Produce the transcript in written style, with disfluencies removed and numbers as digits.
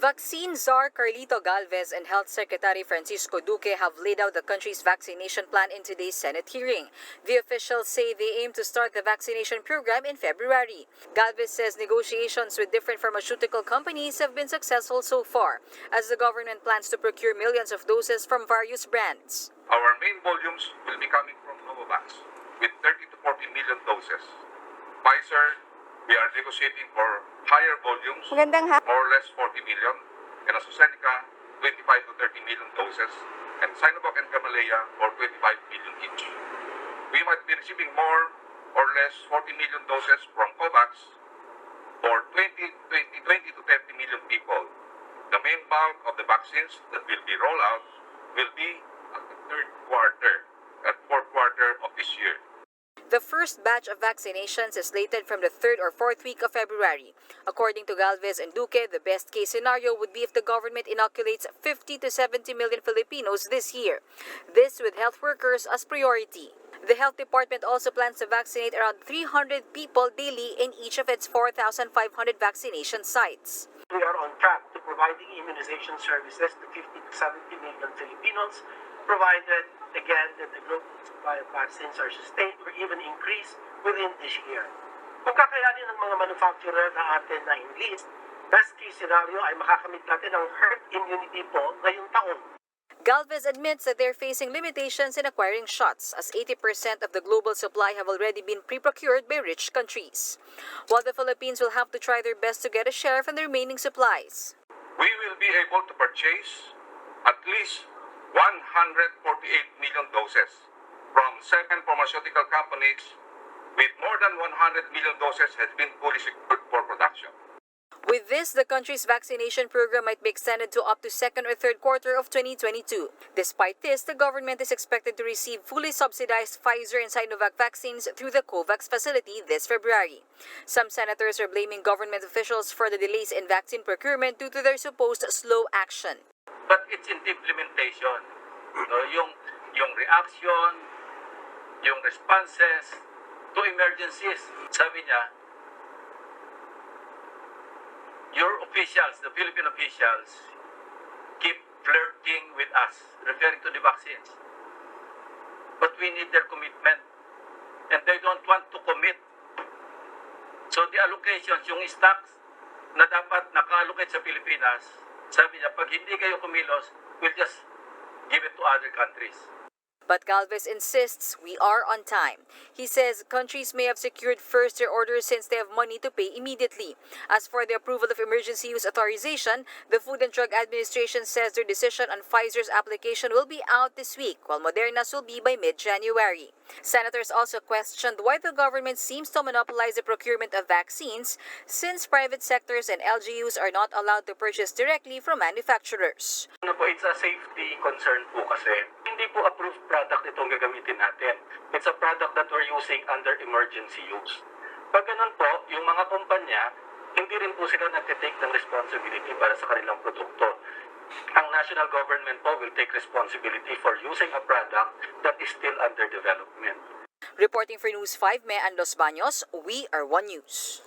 Vaccine czar Carlito Galvez and Health Secretary Francisco Duque have laid out the country's vaccination plan in today's Senate hearing. The officials say they aim to start the vaccination program in February. Galvez says negotiations with different pharmaceutical companies have been successful so far, as the government plans to procure millions of doses from various brands. Our main volumes will be coming from gov't with 30 to 40 million doses. Pfizer, we are negotiating for higher volumes, more or less 40 million, and AstraZeneca, 25 to 30 million doses, and Sinovac and Gamaleya for 25 million each. We might be receiving more or less 40 million doses from COVAX for 20 to 30 million people. The main bulk of the vaccines that will be rolled out will be at the third quarter, at fourth quarter of this year. The first batch of vaccinations is slated from the 3rd or 4th week of February. According to Galvez and Duque, the best-case scenario would be if the government inoculates 50 to 70 million Filipinos this year. This with health workers as priority. The Health Department also plans to vaccinate around 300 people daily in each of its 4,500 vaccination sites. We are on track to providing immunization services to 50 to 70 million Filipinos, provided, again, that the global supply of vaccines are sustained or even increased within this year. Kung kakayanin ng mga manufacturer na atin na enlist, best case scenario ay makakamit natin ang herd immunity po ngayong taon. Galvez admits that they're facing limitations in acquiring shots, as 80% of the global supply have already been pre-procured by rich countries, while the Philippines will have to try their best to get a share from the remaining supplies. We will be able to purchase at least 148 million doses from 7 pharmaceutical companies, with more than 100 million doses has been fully secured for production. With this, the country's vaccination program might be extended to up to 2nd or 3rd quarter of 2022. Despite this, the government is expected to receive fully subsidized Pfizer and Sinovac vaccines through the COVAX facility this February. Some senators are blaming government officials for the delays in vaccine procurement due to their supposed slow action. But it's in the implementation. Yung reaction, yung responses to emergencies. Sabi niya, your officials, the Philippine officials, keep flirting with us, referring to the vaccines. But we need their commitment. And they don't want to commit. So the allocations, yung stocks na dapat naka-allocate sa Pilipinas, sabi niya, pag hindi kayo kumilos, we'll just give it to other countries. But Galvez insists we are on time. He says countries may have secured first their orders since they have money to pay immediately. As for the approval of emergency use authorization, the Food and Drug Administration says their decision on Pfizer's application will be out this week, while Moderna's will be by mid-January. Senators also questioned why the government seems to monopolize the procurement of vaccines, since private sectors and LGUs are not allowed to purchase directly from manufacturers. It's a safety concern po kasi hindi po approved product itong gagamitin natin. It's a product that we're using under emergency use. Pag ganun po, yung mga kumpanya, hindi rin po sila nagtitake ng responsibility para sa kanilang produkto. Ang national government po will take responsibility for using a product that is still under development. Reporting for News 5, Mean Los Baños, we are One News.